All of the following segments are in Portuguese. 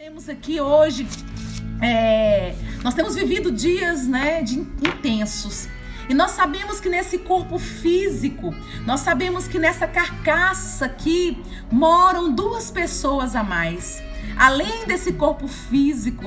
Temos aqui hoje, nós temos vivido dias, intensos. E nós sabemos que nesse corpo físico, nós sabemos que nessa carcaça aqui moram duas pessoas a mais. Além desse corpo físico,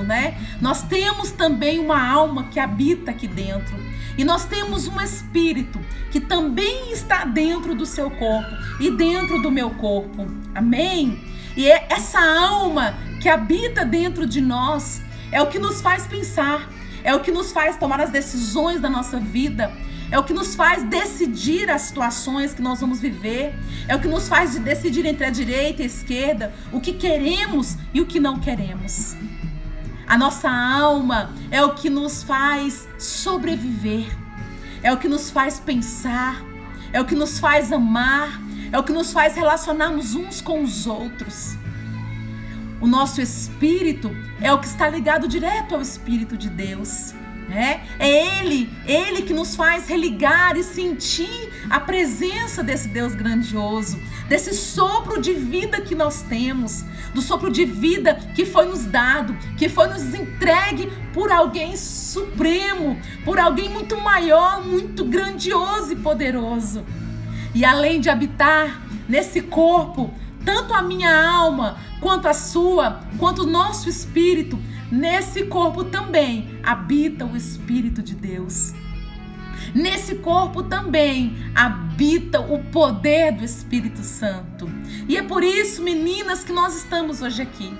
nós temos também uma alma que habita aqui dentro. E nós temos um espírito que também está dentro do seu corpo e dentro do meu corpo. Amém? E é essa alma que habita dentro de nós é o que nos faz pensar, é o que nos faz tomar as decisões da nossa vida, é o que nos faz decidir as situações que nós vamos viver, é o que nos faz decidir entre a direita e a esquerda, o que queremos e o que não queremos. A nossa alma é o que nos faz sobreviver, é o que nos faz pensar, é o que nos faz amar, é o que nos faz relacionarmos uns com os outros. O nosso espírito é o que está ligado direto ao Espírito de Deus. É Ele que nos faz religar e sentir a presença desse Deus grandioso, desse sopro de vida que nós temos, do sopro de vida que foi nos dado, que foi nos entregue por alguém supremo, por alguém muito maior, muito grandioso e poderoso. E além de habitar nesse corpo, tanto a minha alma, quanto a sua, quanto o nosso espírito, nesse corpo também habita o Espírito de Deus. Nesse corpo também habita o poder do Espírito Santo. E é por isso, meninas, que nós estamos hoje aqui.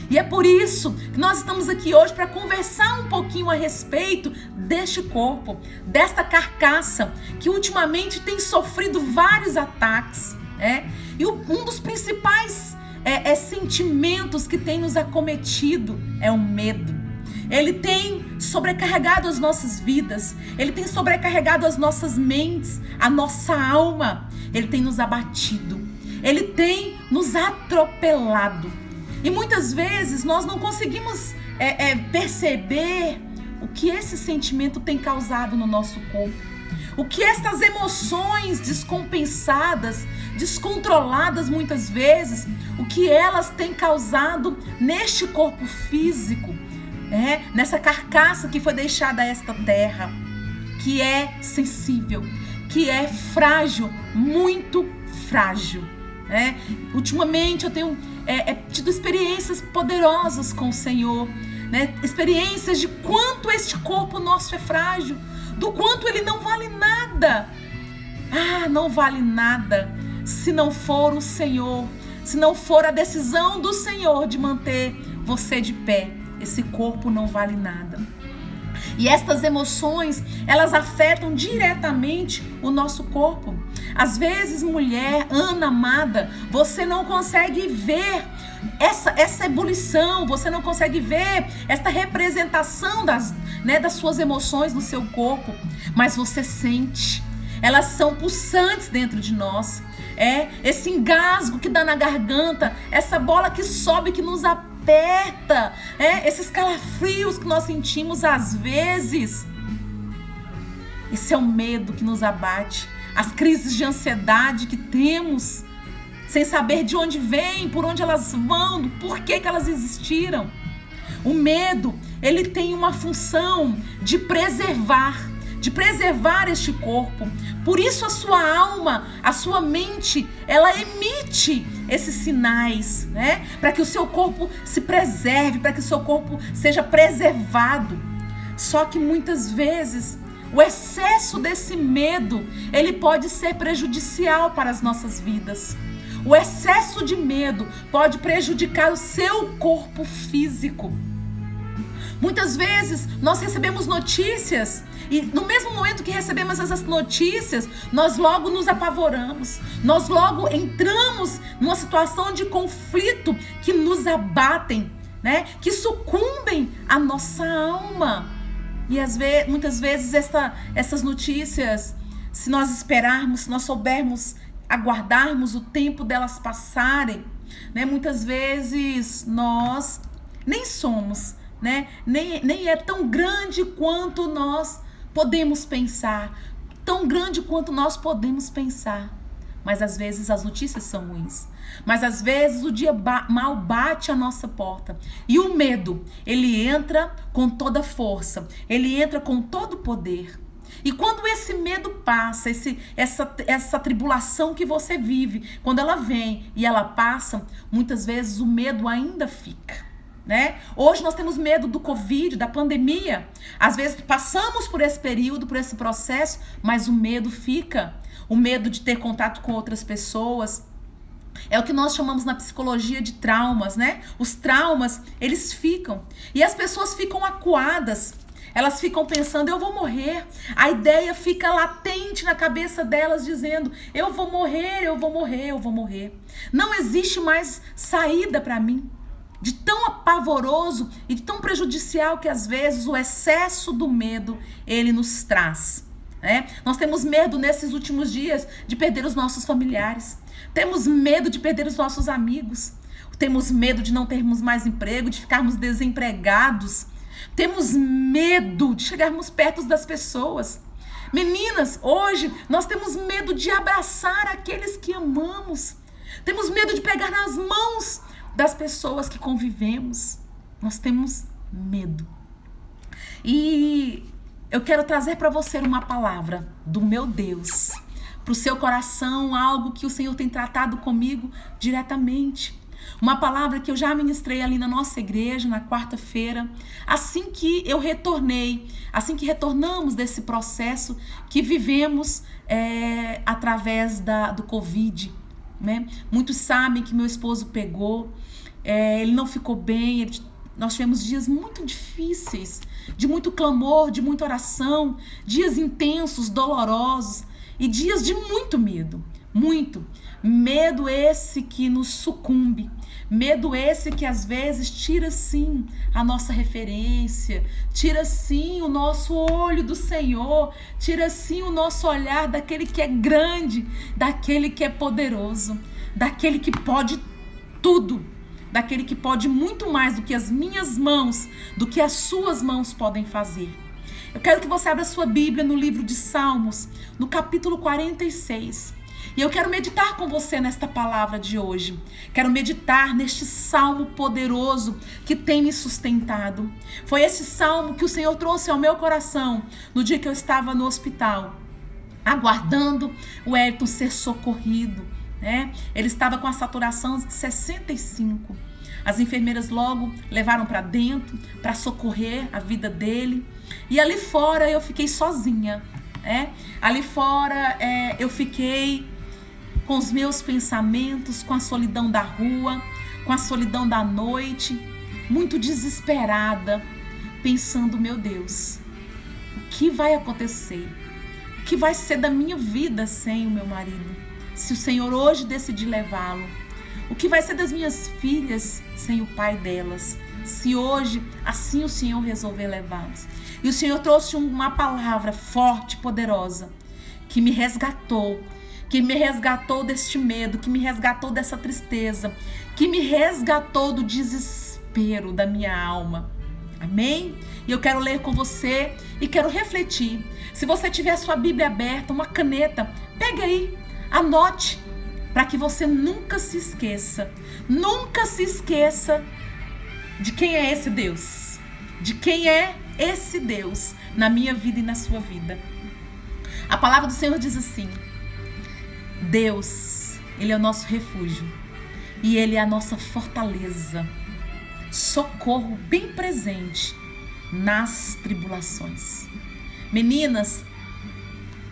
E é por isso que nós estamos aqui hoje para conversar um pouquinho a respeito deste corpo, desta carcaça que ultimamente tem sofrido vários ataques. E um dos principais sentimentos que tem nos acometido é o medo. Ele tem sobrecarregado as nossas vidas, ele tem sobrecarregado as nossas mentes, a nossa alma. Ele tem nos abatido, ele tem nos atropelado. E muitas vezes nós não conseguimos perceber o que esse sentimento tem causado no nosso corpo. O que estas emoções descompensadas, descontroladas muitas vezes, o que elas têm causado neste corpo físico, nessa carcaça que foi deixada a esta terra, que é sensível, que é frágil, muito frágil. Ultimamente eu tenho tido experiências poderosas com o Senhor, experiências de quanto este corpo nosso é frágil, do quanto ele não vale nada. Não vale nada se não for o Senhor, se não for a decisão do Senhor de manter você de pé. Esse corpo não vale nada. E estas emoções, elas afetam diretamente o nosso corpo. Às vezes, mulher, Ana amada, você não consegue ver essa ebulição, você não consegue ver esta representação das suas emoções no seu corpo, mas você sente. Elas são pulsantes dentro de nós. Esse engasgo que dá na garganta, essa bola que sobe, que nos aperta, esses calafrios que nós sentimos às vezes. Esse é o medo que nos abate, as crises de ansiedade que temos, sem saber de onde vêm, por onde elas vão, por que elas existiram. O medo, ele tem uma função de preservar este corpo. Por isso a sua alma, a sua mente, ela emite esses sinais, para que o seu corpo se preserve, para que o seu corpo seja preservado. Só que muitas vezes o excesso desse medo, ele pode ser prejudicial para as nossas vidas. O excesso de medo pode prejudicar o seu corpo físico. Muitas vezes nós recebemos notícias e no mesmo momento que recebemos essas notícias, nós logo nos apavoramos, nós logo entramos numa situação de conflito que nos abatem, que sucumbem a nossa alma. E muitas vezes essas notícias, se nós esperarmos, se nós soubermos aguardarmos o tempo delas passarem, muitas vezes nós nem somos, nem é tão grande quanto nós podemos pensar, tão grande quanto nós podemos pensar. mas às vezes as notícias são ruins. Mas às vezes o dia mal bate à nossa porta. E o medo, ele entra com toda força, ele entra com todo poder. E quando esse medo passa, essa tribulação que você vive, quando ela vem e ela passa, muitas vezes o medo ainda fica. Né? Hoje nós temos medo do Covid, da pandemia. Às vezes passamos por esse período, por esse processo, mas o medo fica. O medo de ter contato com outras pessoas. É o que nós chamamos na psicologia de traumas, né? Os traumas, eles ficam. E as pessoas ficam acuadas. Elas ficam pensando, eu vou morrer. A ideia fica latente na cabeça delas, dizendo, eu vou morrer, eu vou morrer, eu vou morrer. Não existe mais saída para mim. De tão apavoroso e de tão prejudicial que às vezes o excesso do medo, ele nos traz. Né? Nós temos medo nesses últimos dias de perder os nossos familiares. Temos medo de perder os nossos amigos. Temos medo de não termos mais emprego, de ficarmos desempregados. Temos medo de chegarmos perto das pessoas. Meninas, hoje nós temos medo de abraçar aqueles que amamos. Temos medo de pegar nas mãos das pessoas que convivemos. Nós temos medo. E eu quero trazer para você uma palavra do meu Deus, para o seu coração, algo que o Senhor tem tratado comigo diretamente. Uma palavra que eu já ministrei ali na nossa igreja, na quarta-feira, assim que eu retornei, assim que retornamos desse processo que vivemos através do Covid. Né? Muitos sabem que meu esposo pegou, ele não ficou bem, nós tivemos dias muito difíceis, de muito clamor, de muita oração, dias intensos, dolorosos e dias de muito medo, muito. Medo esse que nos sucumbe, medo esse que às vezes tira sim a nossa referência, tira sim o nosso olho do Senhor, tira sim o nosso olhar daquele que é grande, daquele que é poderoso, daquele que pode tudo, daquele que pode muito mais do que as minhas mãos, do que as suas mãos podem fazer. Eu quero que você abra sua Bíblia no livro de Salmos, no capítulo 46. E eu quero meditar com você nesta palavra de hoje. Quero meditar neste salmo poderoso que tem me sustentado. Foi esse salmo que o Senhor trouxe ao meu coração no dia que eu estava no hospital, aguardando o Elton ser socorrido. Né? Ele estava com a saturação de 65. As enfermeiras logo levaram para dentro para socorrer a vida dele. E ali fora eu fiquei sozinha. Né? Ali fora eu fiquei com os meus pensamentos, com a solidão da rua, com a solidão da noite, muito desesperada, pensando, meu Deus, o que vai acontecer? O que vai ser da minha vida sem o meu marido? Se o Senhor hoje decidir levá-lo? O que vai ser das minhas filhas sem o pai delas? Se hoje assim o Senhor resolver levá-los? E o Senhor trouxe uma palavra forte, poderosa, que me resgatou deste medo, que me resgatou dessa tristeza, que me resgatou do desespero da minha alma. Amém? E eu quero ler com você e quero refletir. Se você tiver a sua Bíblia aberta, uma caneta, pega aí, anote, para que você nunca se esqueça de quem é esse Deus, de quem é esse Deus na minha vida e na sua vida. A palavra do Senhor diz assim: Deus, Ele é o nosso refúgio e Ele é a nossa fortaleza, socorro bem presente nas tribulações. Meninas,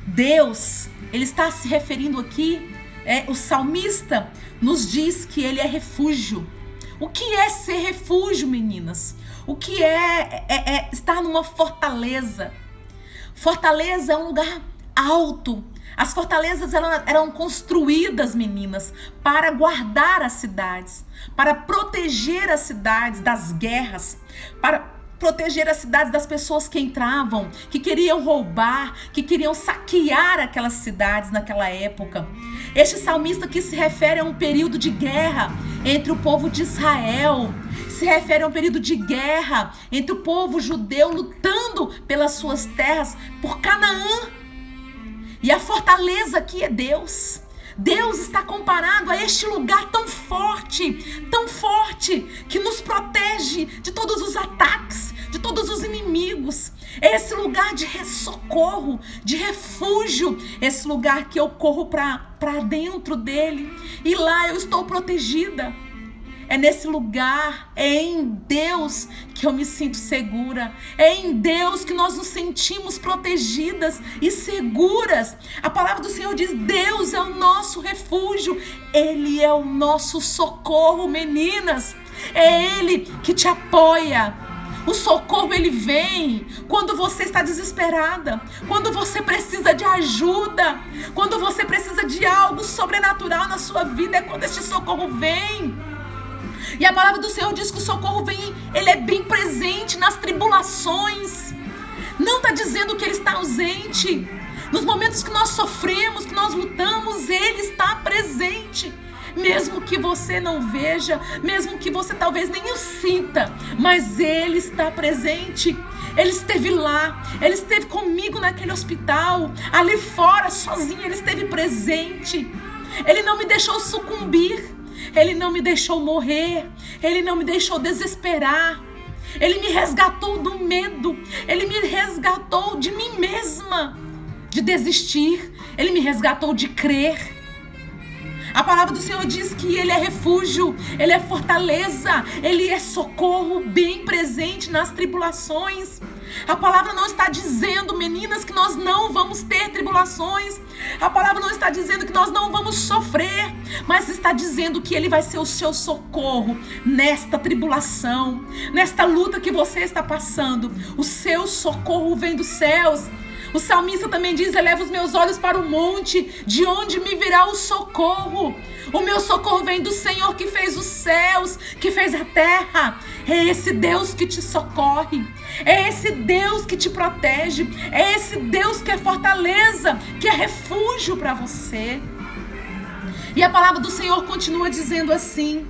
Deus, Ele está se referindo aqui, o salmista nos diz que Ele é refúgio. O que é ser refúgio, meninas? O que é estar numa fortaleza? Fortaleza é um lugar alto. As fortalezas eram construídas, meninas, para guardar as cidades, para proteger as cidades das guerras, para proteger as cidades das pessoas que entravam, que queriam roubar, que queriam saquear aquelas cidades naquela época. Este salmista aqui se refere a um período de guerra entre o povo de Israel, se refere a um período de guerra entre o povo judeu lutando pelas suas terras, por Canaã. E a fortaleza aqui é Deus. Deus está comparado a este lugar tão forte, que nos protege de todos os ataques, de todos os inimigos. É esse lugar de socorro, de refúgio, esse lugar que eu corro para dentro dele e lá eu estou protegida. É nesse lugar, é em Deus que eu me sinto segura. É em Deus que nós nos sentimos protegidas e seguras. A palavra do Senhor diz: Deus é o nosso refúgio. Ele é o nosso socorro, meninas. É Ele que te apoia. O socorro, ele vem quando você está desesperada, quando você precisa de ajuda, quando você precisa de algo sobrenatural na sua vida. É quando este socorro vem. E a palavra do Senhor diz que o socorro vem, ele é bem presente nas tribulações. Não está dizendo que ele está ausente. Nos momentos que nós sofremos, que nós lutamos, ele está presente. Mesmo que você não veja, mesmo que você talvez nem o sinta, mas ele está presente. Ele esteve lá, ele esteve comigo naquele hospital, ali fora, sozinho, ele esteve presente. Ele não me deixou sucumbir. Ele não me deixou morrer, ele não me deixou desesperar, ele me resgatou do medo, ele me resgatou de mim mesma, de desistir, ele me resgatou de crer. A palavra do Senhor diz que ele é refúgio, ele é fortaleza, ele é socorro bem presente nas tribulações. A palavra não está dizendo, meninas, que nós não vamos ter tribulações. A palavra não está dizendo que nós não vamos sofrer, mas está dizendo que ele vai ser o seu socorro nesta tribulação, nesta luta que você está passando. O seu socorro vem dos céus. O salmista também diz: eleva os meus olhos para o monte, de onde me virá o socorro. O meu socorro vem do Senhor que fez os céus, que fez a terra. É esse Deus que te socorre, é esse Deus que te protege, é esse Deus que é fortaleza, que é refúgio para você. E a palavra do Senhor continua dizendo assim: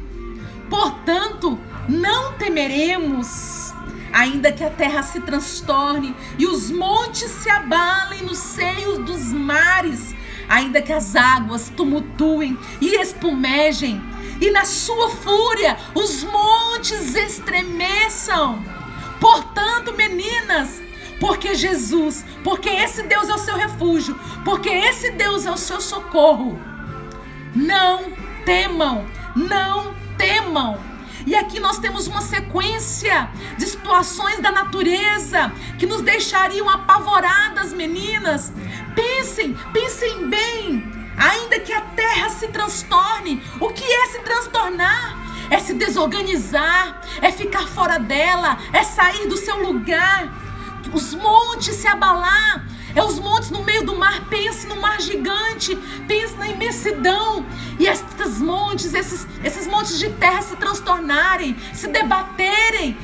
portanto, não temeremos, ainda que a terra se transtorne e os montes se abalem nos seios dos mares, ainda que as águas tumultuem e espumejem, e na sua fúria os montes estremeçam. Portanto, meninas, porque Jesus, porque esse Deus é o seu refúgio, porque esse Deus é o seu socorro, não temam, não temam. E aqui nós temos uma sequência de situações da natureza que nos deixariam apavoradas, meninas. Pensem bem. Ainda que a terra se transtorne, o que é se transtornar? É se desorganizar, é ficar fora dela, é sair do seu lugar. Os montes se abalar, é os montes no meio do mar. Pense no mar gigante, pense na imensidão. E esses montes de terra se transtornarem, se debaterem.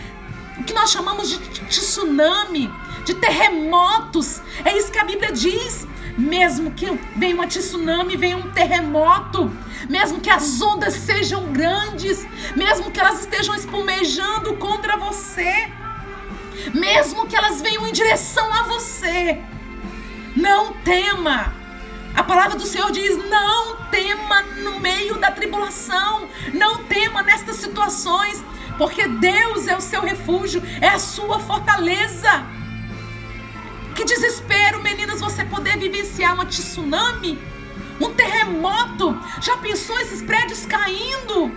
O que nós chamamos de tsunami, de terremotos. É isso que a Bíblia diz. Mesmo que venha uma tsunami, venha um terremoto, mesmo que as ondas sejam grandes, mesmo que elas estejam espumejando contra você, mesmo que elas venham em direção a você, não tema. A palavra do Senhor diz: não tema no meio da tribulação, não tema nestas situações, porque Deus é o seu refúgio, é a sua fortaleza. Que desespero, meninas, você poder vivenciar uma tsunami, um terremoto. Já pensou esses prédios caindo?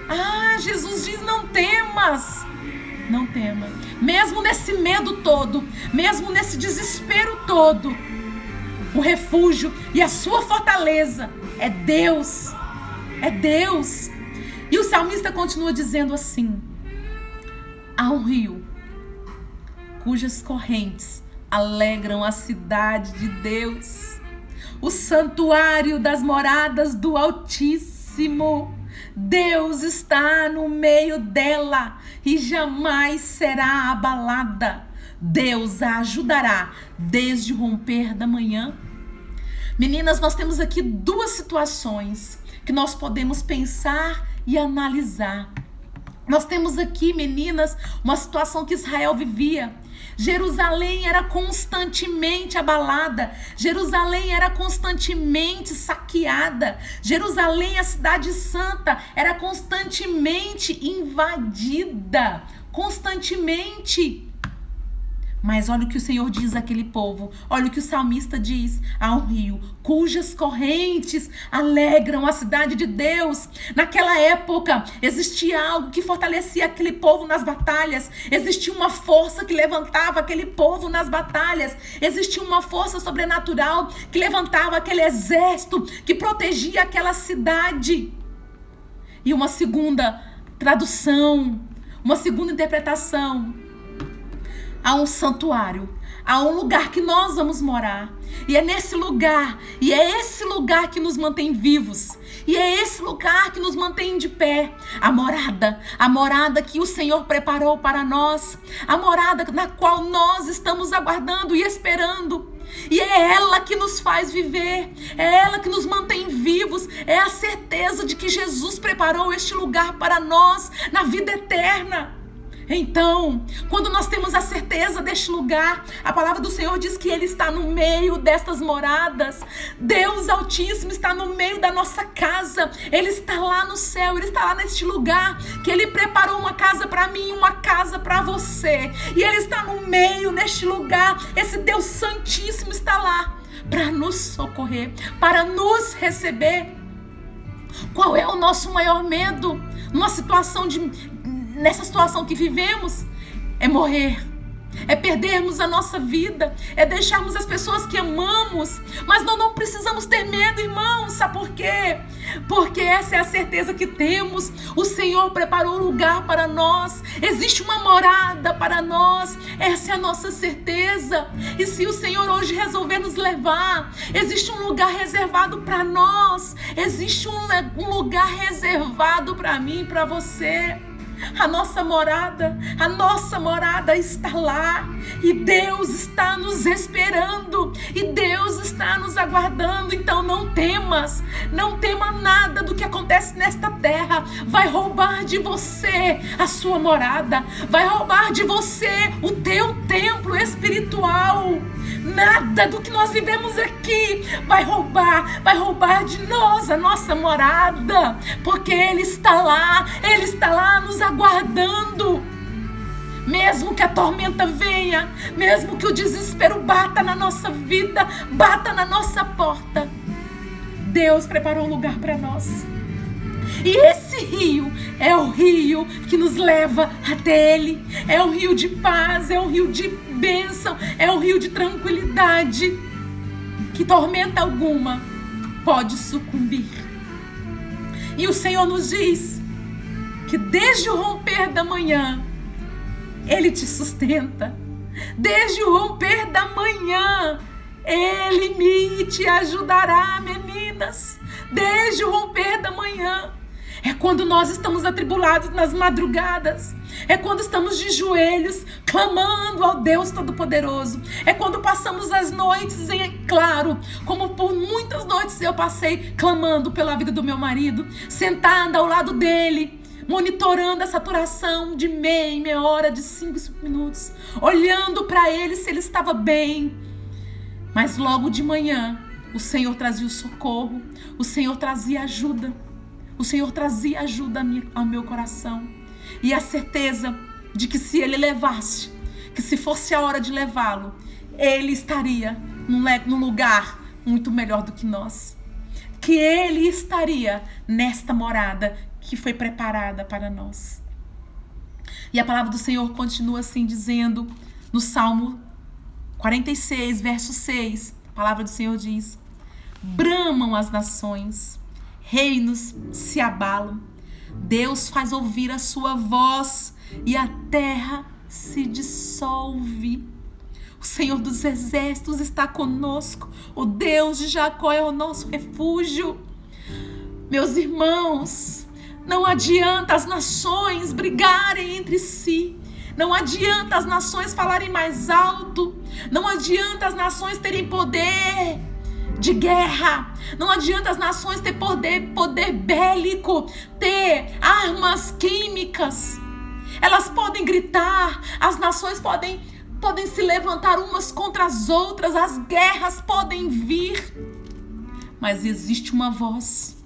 Ah, Jesus diz: não temas, não tema. Mesmo nesse medo todo, mesmo nesse desespero todo, o refúgio e a sua fortaleza é Deus, é Deus. E o salmista continua dizendo assim: há um rio cujas correntes alegram a cidade de Deus, o santuário das moradas do Altíssimo. Deus está no meio dela e jamais será abalada. Deus a ajudará desde o romper da manhã. Meninas, nós temos aqui duas situações que nós podemos pensar e analisar. Nós temos aqui, meninas, uma situação que Israel vivia. Jerusalém era constantemente abalada. Jerusalém era constantemente saqueada. Jerusalém, a cidade santa, era constantemente invadida. Constantemente. Mas olha o que o Senhor diz àquele povo. Olha o que o salmista diz. Há um rio cujas correntes alegram a cidade de Deus. Naquela época existia algo que fortalecia aquele povo nas batalhas. Existia uma força que levantava aquele povo nas batalhas. Existia uma força sobrenatural que levantava aquele exército, que protegia aquela cidade. E uma segunda tradução, uma segunda interpretação. Há um santuário, há um lugar que nós vamos morar. E é nesse lugar, e é esse lugar que nos mantém vivos. E é esse lugar que nos mantém de pé. A morada que o Senhor preparou para nós. A morada na qual nós estamos aguardando e esperando. E é ela que nos faz viver, é ela que nos mantém vivos, é a certeza de que Jesus preparou este lugar para nós na vida eterna. Então, quando nós temos a certeza deste lugar, a palavra do Senhor diz que Ele está no meio destas moradas. Deus Altíssimo está no meio da nossa casa. Ele está lá no céu, Ele está lá neste lugar, que Ele preparou uma casa para mim, uma casa para você. E Ele está no meio, neste lugar. Esse Deus Santíssimo está lá para nos socorrer, para nos receber. Qual é o nosso maior medo nessa situação que vivemos? É morrer, é perdermos a nossa vida, é deixarmos as pessoas que amamos. Mas nós não precisamos ter medo, irmãos. Sabe por quê? Porque essa é a certeza que temos. O Senhor preparou um lugar para nós. Existe uma morada para nós. Essa é a nossa certeza. E se o Senhor hoje resolver nos levar, existe um lugar reservado para nós. Existe um lugar reservado para mim e para você. A nossa morada está lá, e Deus está nos esperando, e Deus está nos aguardando. Então não tema nada do que acontece nesta terra. Vai roubar de você a sua morada, vai roubar de você o teu templo espiritual. Nada do que nós vivemos aqui vai roubar de nós a nossa morada, porque Ele está lá nos aguardando. Mesmo que a tormenta venha, mesmo que o desespero bata na nossa vida, bata na nossa porta, Deus preparou um lugar para nós. E esse rio é o rio que nos leva até Ele. É um rio de paz, é um rio de bênção, é um rio de tranquilidade, que tormenta alguma pode sucumbir. E o Senhor nos diz que desde o romper da manhã Ele te sustenta. Desde o romper da manhã Ele me te ajudará, meninas. Desde o romper da manhã. É quando nós estamos atribulados nas madrugadas. É quando estamos de joelhos, clamando ao Deus Todo-Poderoso. É quando passamos as noites em claro, como por muitas noites eu passei clamando pela vida do meu marido, sentada ao lado dele, monitorando a saturação de meia hora, de 5 minutos, olhando para ele se ele estava bem. Mas logo de manhã, o Senhor trazia o socorro, o Senhor trazia ajuda. O Senhor trazia ajuda ao meu coração. E a certeza de que se Ele levasse, que se fosse a hora de levá-lo, Ele estaria num lugar muito melhor do que nós. Que Ele estaria nesta morada que foi preparada para nós. E a palavra do Senhor continua assim dizendo, no Salmo 46, verso 6, a palavra do Senhor diz: bramam as nações, reinos se abalam, Deus faz ouvir a sua voz e a terra se dissolve. O Senhor dos exércitos está conosco, o Deus de Jacó é o nosso refúgio. Meus irmãos, não adianta as nações brigarem entre si, não adianta as nações falarem mais alto, não adianta as nações terem poder de guerra, não adianta as nações ter poder bélico, ter armas químicas. Elas podem gritar, as nações podem podem se levantar umas contra as outras, as guerras podem vir, mas existe uma voz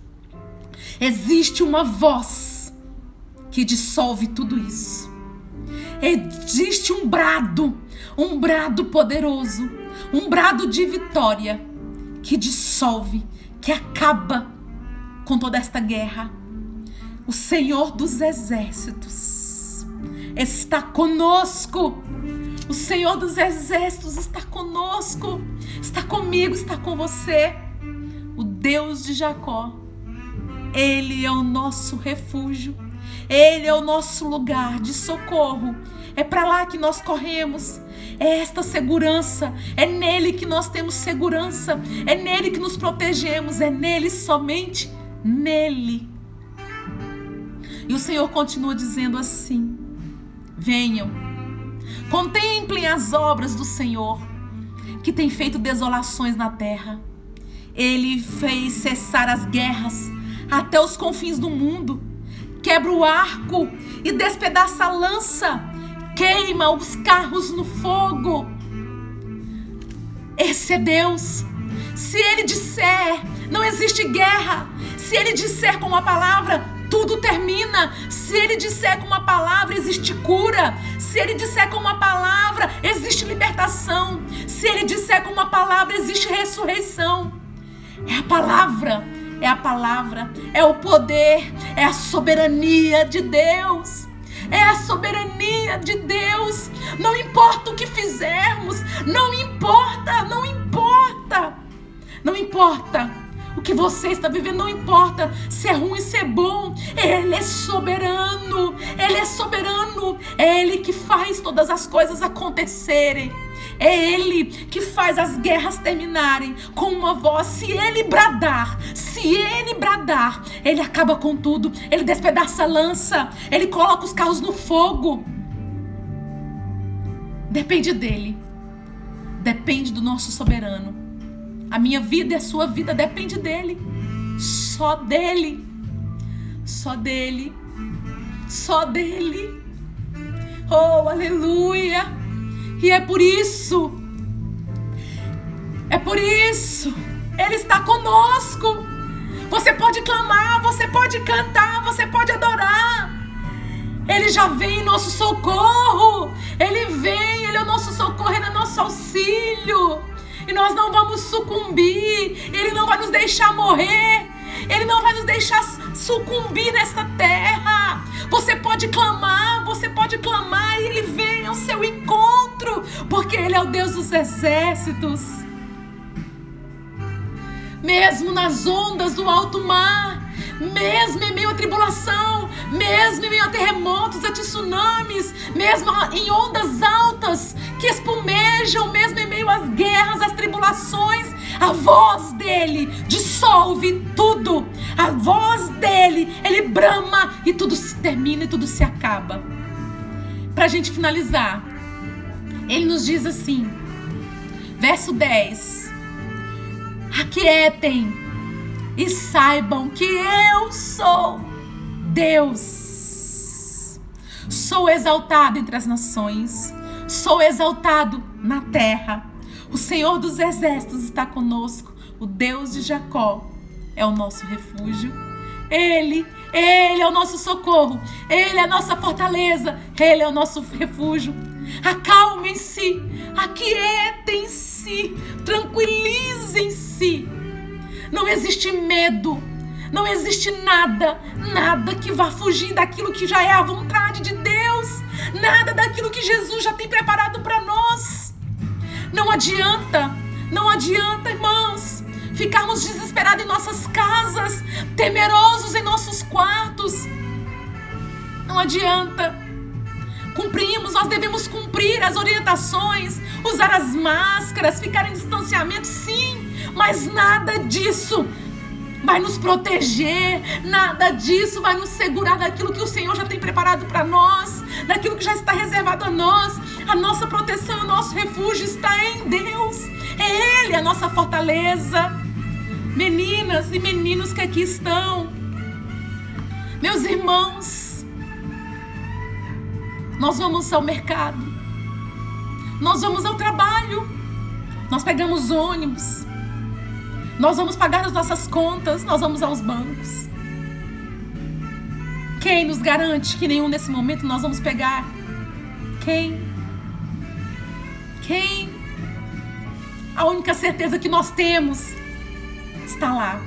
que dissolve tudo isso. Existe um brado poderoso, um brado de vitória que dissolve, que acaba com toda esta guerra. O Senhor dos Exércitos está conosco. O Senhor dos Exércitos está conosco, está comigo, está com você. O Deus de Jacó, Ele é o nosso refúgio, Ele é o nosso lugar de socorro. É para lá que nós corremos, é esta segurança, é nele que nós temos segurança, é nele que nos protegemos, é nele, somente nele. E o Senhor continua dizendo assim: venham, contemplem as obras do Senhor, que tem feito desolações na terra. Ele fez cessar as guerras até os confins do mundo, quebra o arco e despedaça a lança, queima os carros no fogo. Esse é Deus. Se Ele disser, não existe guerra. Se Ele disser com uma palavra, tudo termina. Se Ele disser com uma palavra, existe cura. Se Ele disser com uma palavra, existe libertação. Se Ele disser com uma palavra, existe ressurreição. É a palavra, é o poder, é a soberania de Deus. É a soberania de Deus. Não importa o que fizermos, não importa. Não importa o que você está vivendo, não importa se é ruim, se é bom. Ele é soberano, Ele é soberano. É Ele que faz todas as coisas acontecerem. É Ele que faz as guerras terminarem com uma voz. Se Ele bradar, Ele acaba com tudo. Ele despedaça a lança, Ele coloca os carros no fogo. Depende dEle, depende do nosso soberano. A minha vida e a sua vida depende dEle. Só dEle. Só dEle. Só dEle. Oh, aleluia. E é por isso, Ele está conosco. Você pode clamar, você pode cantar, você pode adorar. Ele já vem em nosso socorro. Ele vem, Ele é o nosso socorro, Ele é o nosso auxílio. E nós não vamos sucumbir. Ele não vai nos deixar morrer. Ele não vai nos deixar sucumbir nesta terra. Você pode clamar e Ele vem ao seu encontro, porque Ele é o Deus dos exércitos. Mesmo nas ondas do alto mar, mesmo em meio à tribulação, mesmo em meio a terremotos, a tsunamis, mesmo em ondas altas que espumejam, mesmo em meio às guerras, às tribulações, a voz dEle dissolve tudo. A voz dEle, Ele brama e tudo se termina e tudo se acaba. Pra gente finalizar, Ele nos diz assim, verso 10: aquietem e saibam que eu sou Deus. Sou exaltado entre as nações, sou exaltado na terra. O Senhor dos Exércitos está conosco. O Deus de Jacó é o nosso refúgio. Ele é o nosso socorro. Ele é a nossa fortaleza. Ele é o nosso refúgio. Acalmem-se, aquietem-se, tranquilizem-se. Não existe medo, não existe nada que vá fugir daquilo que já é a vontade de Deus, nada daquilo que Jesus já tem preparado para nós. Não adianta, irmãos, ficarmos desesperados em nossas casas, temerosos em nossos quartos. Não adianta. Nós devemos cumprir as orientações, usar as máscaras, ficar em distanciamento, sim, mas nada disso vai nos proteger, nada disso vai nos segurar daquilo que o Senhor já tem preparado para nós, daquilo que já está reservado a nós. A nossa proteção, o nosso refúgio está em Deus. É Ele a nossa fortaleza. Meninas e meninos que aqui estão, meus irmãos, nós vamos ao mercado, Nós vamos ao trabalho, nós pegamos ônibus, nós vamos pagar as nossas contas, nós vamos aos bancos. Quem nos garante que nenhum nesse momento nós vamos pegar? Quem? A única certeza que nós temos está lá.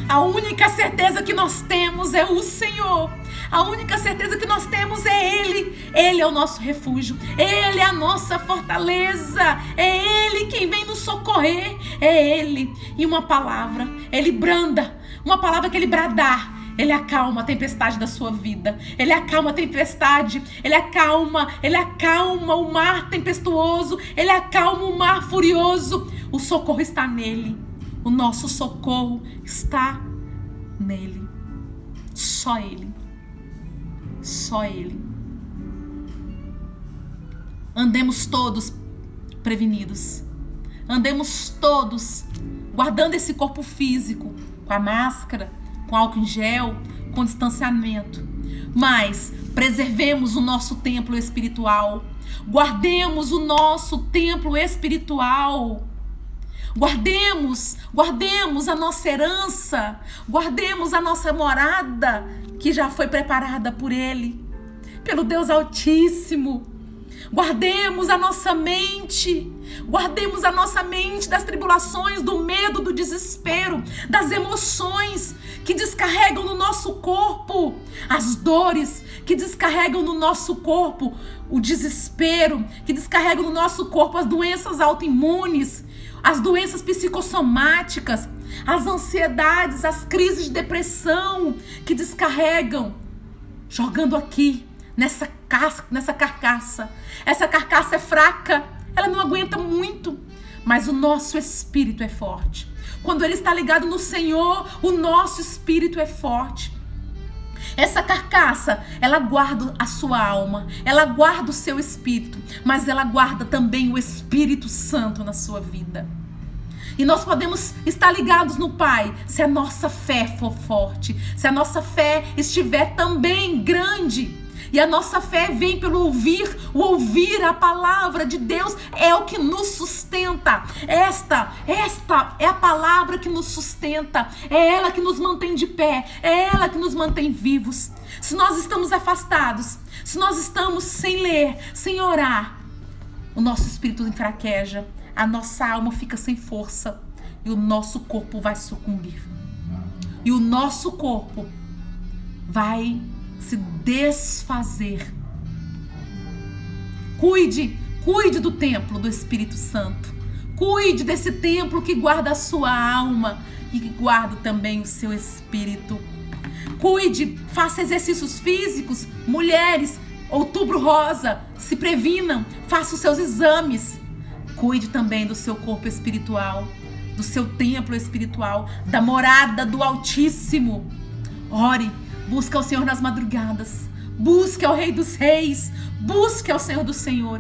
A única certeza que nós temos é o Senhor. A única certeza que nós temos é Ele. Ele é o nosso refúgio. Ele é a nossa fortaleza. É Ele quem vem nos socorrer. É Ele. E uma palavra, Ele branda. Uma palavra que Ele bradar, Ele acalma a tempestade da sua vida. Ele acalma a tempestade. Ele acalma o mar tempestuoso. Ele acalma o mar furioso. O socorro está nele. O nosso socorro está nele. Só Ele. Só Ele. Andemos todos prevenidos. Andemos todos guardando esse corpo físico, com a máscara, com álcool em gel, com distanciamento. Mas preservemos o nosso templo espiritual. Guardemos o nosso templo espiritual. Guardemos a nossa herança, guardemos a nossa morada que já foi preparada por Ele, pelo Deus Altíssimo. Guardemos a nossa mente das tribulações, do medo, do desespero, das emoções que descarregam no nosso corpo, as dores que descarregam no nosso corpo, o desespero que descarregam no nosso corpo, as doenças autoimunes, as doenças psicossomáticas, as ansiedades, as crises de depressão que descarregam, jogando aqui nessa carcaça. Essa carcaça é fraca, ela não aguenta muito, mas o nosso espírito é forte. Quando ele está ligado no Senhor, o nosso espírito é forte. Essa carcaça, ela guarda a sua alma, ela guarda o seu espírito, mas ela guarda também o Espírito Santo na sua vida. E nós podemos estar ligados no Pai se a nossa fé for forte, se a nossa fé estiver também grande. E a nossa fé vem pelo ouvir, o ouvir a palavra de Deus é o que nos sustenta. Esta é a palavra que nos sustenta, é ela que nos mantém de pé, é ela que nos mantém vivos. Se nós estamos afastados, se nós estamos sem ler, sem orar, o nosso espírito enfraqueja, a nossa alma fica sem força e o nosso corpo vai sucumbir. E o nosso corpo vai se desfazer. Cuide do templo do Espírito Santo. Cuide desse templo que guarda a sua alma e que guarda também o seu espírito. Cuide, faça exercícios físicos. Mulheres, Outubro Rosa, se previnam, faça os seus exames. Cuide também do seu corpo espiritual, do seu templo espiritual, da morada do Altíssimo. Ore. Busca o Senhor nas madrugadas. Busque ao Rei dos Reis. Busque ao Senhor dos Senhores.